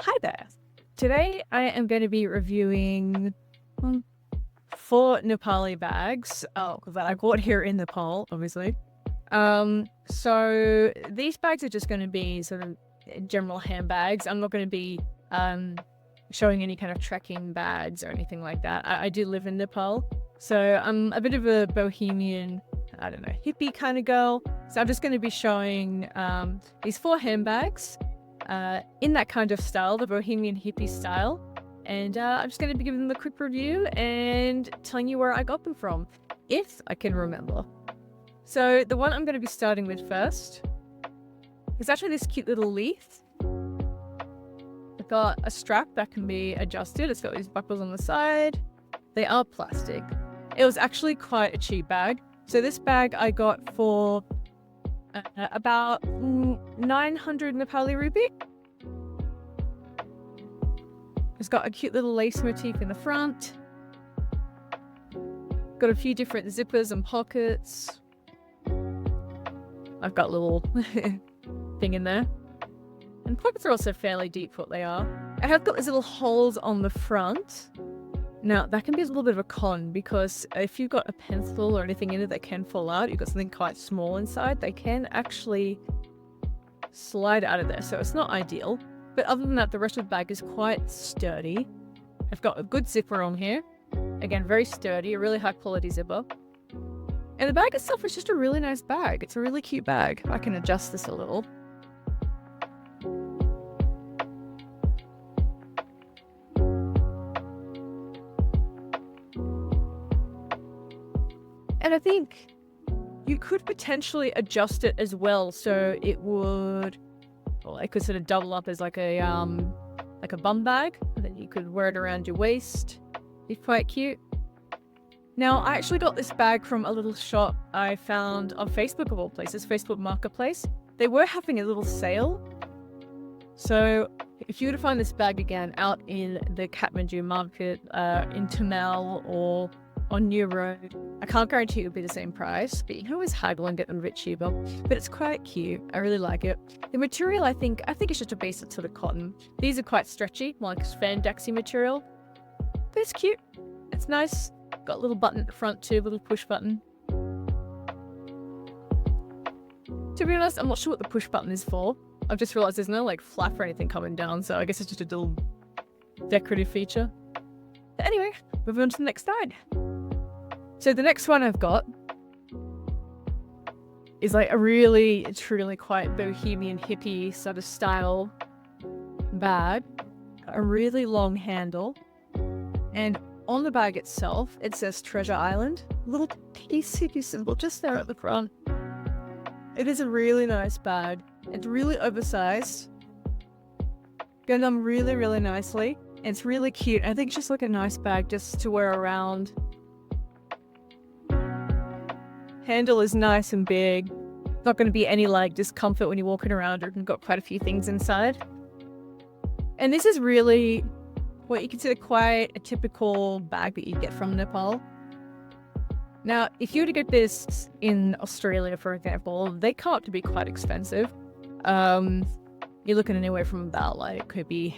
Hi there. Today I am going to be reviewing 4 Nepali bags. That I got here in Nepal, obviously. So these bags are just going to be sort of general handbags. I'm not going to be showing any kind of trekking bags or anything like that. I do live in Nepal, so I'm a bit of a bohemian, I don't know, hippie kind of girl. So I'm just going to be showing these 4 handbags in that kind of style, the bohemian hippie style. And I'm just going to be giving them a quick review and telling you where I got them from, if I can remember. So the one I'm going to be starting with first is actually this cute little leaf. It's got a strap that can be adjusted. It's got these buckles on the side. They are plastic. It was actually quite a cheap bag. So this bag I got for about 900 Nepali rupee. It's got a cute little lace motif in the front. Got a few different zippers and pockets. I've got a little thing in there. And pockets are also fairly deep for what they are. I have got these little holes on the front. Now, that can be a little bit of a con because if you've got a pencil or anything in it that can fall out, you've got something quite small inside, they can actually slide out of there. So it's not ideal. But other than that, the rest of the bag is quite sturdy. I've got a good zipper on here. Again, very sturdy, a really high quality zipper. And the bag itself is just a really nice bag. It's a really cute bag. I can adjust this a little. And I think you could potentially adjust it as well, so it would, well, it could sort of double up as like a bum bag, and then you could wear it around your waist. It's quite cute. Now, I actually got this bag from a little shop I found on Facebook, of all places, Facebook Marketplace. They were having a little sale. So if you were to find this bag again out in the Kathmandu market, in Thamel or on New Road, I can't guarantee it would be the same price, but you can always haggle and get them a bit cheaper. But it's quite cute. I really like it. The material, I think it's just a basic sort of cotton. These are quite stretchy, more like spandexy material. But it's cute. It's nice. Got a little button at the front too, a little push button. To be honest, I'm not sure what the push button is for. I've just realised there's no like flap or anything coming down, so I guess it's just a little decorative feature. But anyway, moving on to the next side. So the next one I've got is like a really, truly quite bohemian hippie sort of style bag. A really long handle. And on the bag itself, it says Treasure Island. A little hippie symbol just there at the front. It is a really nice bag. It's really oversized. Going on really, really nicely. It's really cute. I think it's just like a nice bag just to wear around. Handle is nice and big. Not going to be any like discomfort when you're walking around. You've got quite a few things inside. And this is really what you consider quite a typical bag that you get from Nepal. Now, if you were to get this in Australia, for example, they come up to be quite expensive. You're looking anywhere from about like, could be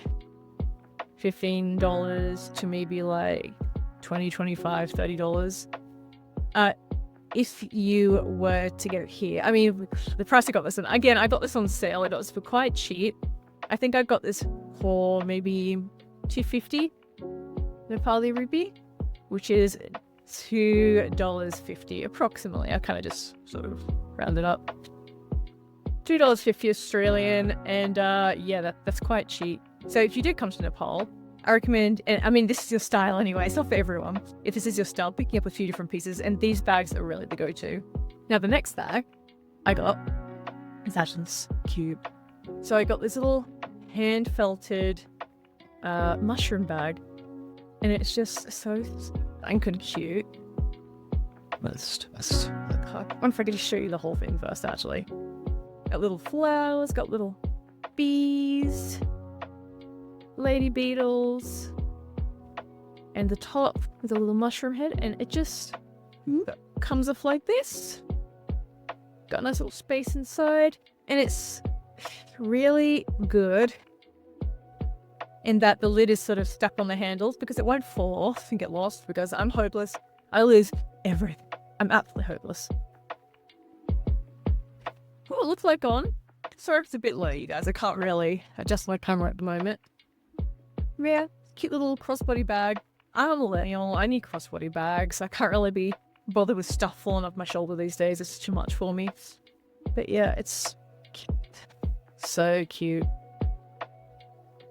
$15 to maybe like $20, $25, $30. If you were to get it here, I mean, the price I got this on, again, I got this on sale. I got this for quite cheap. I think I got this for maybe 250 Nepali rupee, which is $2.50 approximately. I kind of just sort of rounded up. $2.50 Australian, and yeah, that's quite cheap. So if you do come to Nepal, I recommend, and I mean, this is your style anyway, it's not for everyone. If this is your style, picking up a few different pieces, and these bags are really the go-to. Now, the next bag I got is actually this cute. So I got this little hand-felted mushroom bag, and it's just so stinking cute. I wonder if I can show you the whole thing first, actually. Got little flowers, got little bees, lady beetles, and the top is a little mushroom head, and it just comes off like this. Got a nice little space inside, and it's really good in that the lid is sort of stuck on the handles because it won't fall off and get lost because I'm hopeless. I lose everything. I'm absolutely hopeless. Oh, it looks like on. Sorry if it's a bit low, you guys. I can't really adjust my camera at the moment. Yeah, cute little crossbody bag. I'm a millennial. I need crossbody bags. I can't really be bothered with stuff falling off my shoulder these days. It's too much for me. But yeah, it's cute. So cute.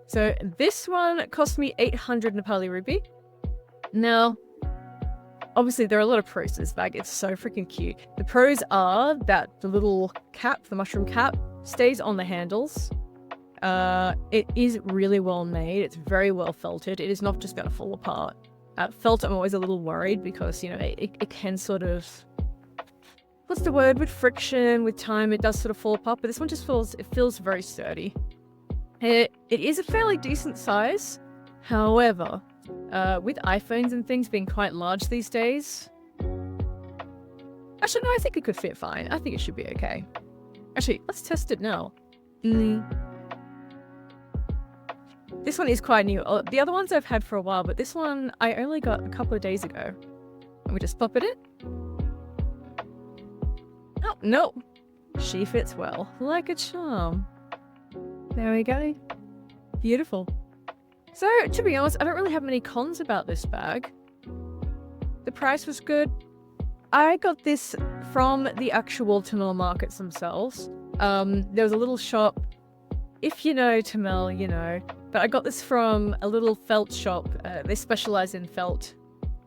So this one cost me 800 Nepali rupee. Now, obviously there are a lot of pros to this bag. It's so freaking cute. The pros are that the little cap, the mushroom cap, stays on the handles. It is really well made. It's very well felted. It is not just going to fall apart. Felt, I'm always a little worried because, you know, it can sort of, what's the word, with friction, with time, it does sort of fall apart. But this one just feels very sturdy. It is a fairly decent size. However, with iPhones and things being quite large these days, actually, no, I think it could fit fine. I think it should be okay. Actually, let's test it now. This one is quite new. The other ones I've had for a while, but this one I only got a couple of days ago. And we just pop it in. Oh, no. She fits well. Like a charm. There we go. Beautiful. So, to be honest, I don't really have many cons about this bag. The price was good. I got this from the actual Thamel markets themselves. There was a little shop. If you know Thamel, you know. But I got this from a little felt shop. They specialize in felt.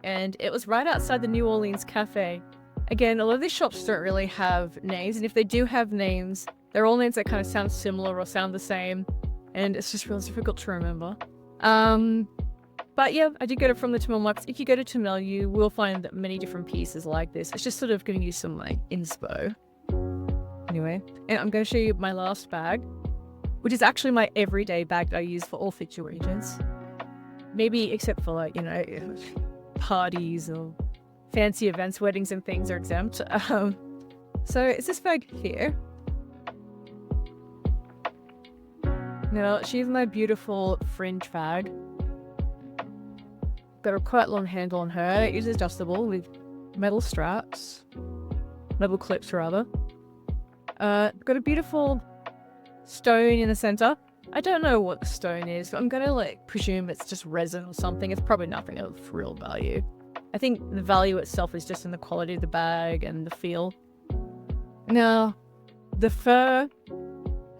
And it was right outside the New Orleans Cafe. Again, a lot of these shops don't really have names. And if they do have names, they're all names that kind of sound similar or sound the same. And it's just real difficult to remember. But yeah, I did get it from the Thamel markets. If you go to Thamel, you will find many different pieces like this. It's just sort of giving you some like inspo. Anyway, and I'm going to show you my last bag, which is actually my everyday bag that I use for all situations. Maybe except for like, you know, parties or fancy events, weddings and things are exempt. So it's this bag here. Now, she's my beautiful Fringe bag. Got a quite long handle on her. It is adjustable with metal straps. Metal clips, rather. Got a beautiful stone in the center. I don't know what the stone is, but I'm gonna like presume it's just resin or something. It's probably nothing of real value. I think the value itself is just in the quality of the bag and the feel. Now, the fur,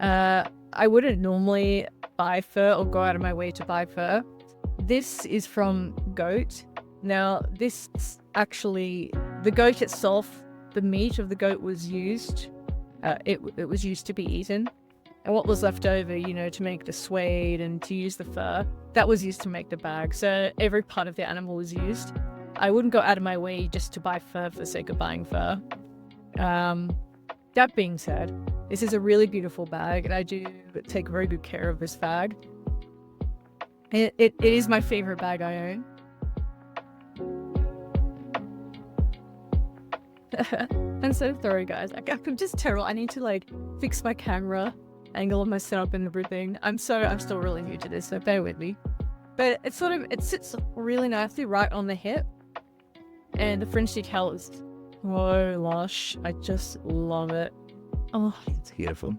I wouldn't normally buy fur or go out of my way to buy fur. This is from goat. Now, this actually, the goat itself, the meat of the goat was used. It was used to be eaten. And what was left over, you know, to make the suede and to use the fur, that was used to make the bag. So every part of the animal was used. I wouldn't go out of my way just to buy fur for the sake of buying fur. That being said, this is a really beautiful bag, and I do take very good care of this bag. It is my favorite bag I own. I'm so sorry, guys. I'm just terrible. I need to like fix my camera angle of my setup and everything. I'm still really new to this, so bear with me. But it sits really nicely right on the hip, and the fringe detail is so lush. I just love it. Oh, it's beautiful.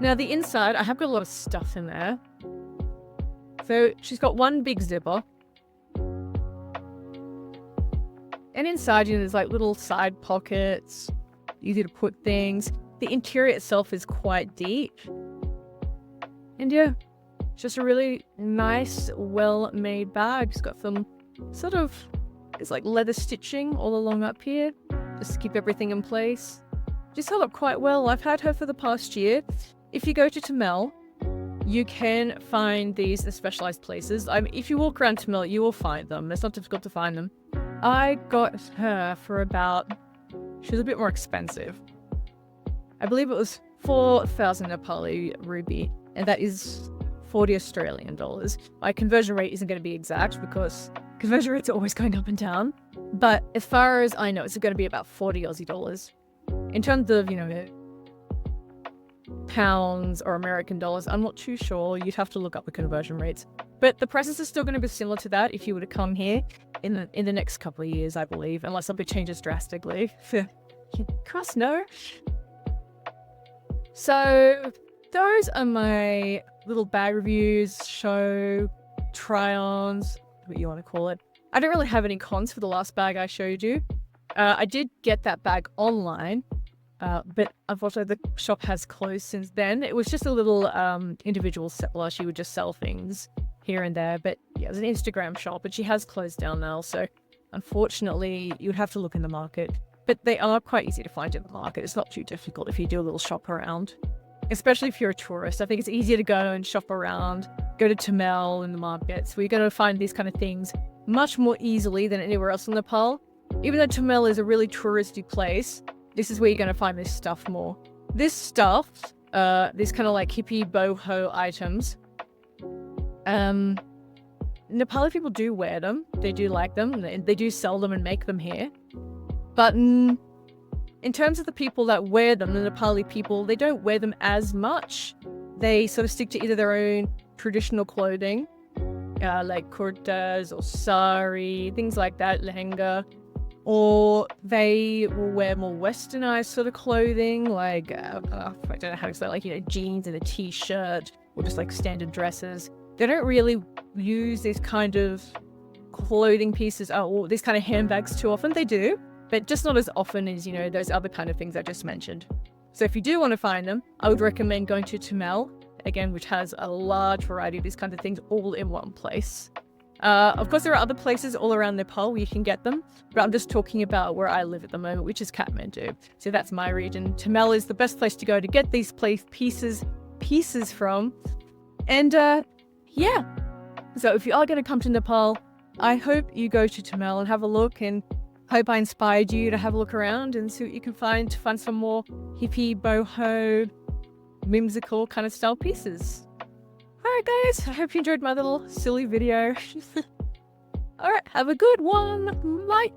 Now the inside, I have got a lot of stuff in there. So she's got one big zipper. And inside, you know, there's like little side pockets, easy to put things. The interior itself is quite deep. And yeah, it's just a really nice, well-made bag. It's got some sort of, it's like leather stitching all along up here, just to keep everything in place. Just held up quite well. I've had her for the past year. If you go to Thamel, you can find these in specialized places. If you walk around Thamel, you will find them. It's not difficult to find them. I got her for about, she was a bit more expensive. I believe it was 4,000 Nepali rupee, and that is 40 Australian dollars. My conversion rate isn't going to be exact because conversion rates are always going up and down. But as far as I know, it's going to be about 40 Aussie dollars. In terms of, you know, pounds or American dollars. I'm not too sure. You'd have to look up the conversion rates. But the prices are still going to be similar to that if you were to come here in the next couple of years, I believe, unless something changes drastically. Cross no. So those are my little bag reviews, show, try-ons, what you want to call it. I don't really have any cons for the last bag I showed you. I did get that bag online, but unfortunately the shop has closed since then. It was just a little individual seller. She would just sell things here and there, but yeah, it was an Instagram shop, but she has closed down now. So unfortunately, you would have to look in the market, but they are quite easy to find in the market. It's not too difficult if you do a little shop around, especially if you're a tourist. I think it's easier to go and shop around, go to Thamel in the markets where you're going to find these kind of things much more easily than anywhere else in Nepal. Even though Thamel is a really touristy place, this is where you're going to find this stuff more. This stuff, these kind of like hippie boho items, Nepali people do wear them. They do like them. They do sell them and make them here. But in terms of the people that wear them, the Nepali people, they don't wear them as much. They sort of stick to either their own traditional clothing, like kurtas or sari, things like that, lehenga, or they will wear more westernized sort of clothing, like, I don't know how to say, like, jeans and a t-shirt, or just like standard dresses. They don't really use these kind of clothing pieces, or these kind of handbags too often. They do, but just not as often as, those other kind of things I just mentioned. So if you do want to find them, I would recommend going to Thamel, again, which has a large variety of these kind of things all in one place. Of course, there are other places all around Nepal where you can get them, but I'm just talking about where I live at the moment, which is Kathmandu. So that's my region. Thamel is the best place to go to get these pieces from. And yeah, so if you are going to come to Nepal, I hope you go to Thamel and have a look, and hope I inspired you to have a look around and see what you can find to find some more hippie, boho, whimsical kind of style pieces. Alright guys, I hope you enjoyed my little silly video. Alright, have a good one. Bye.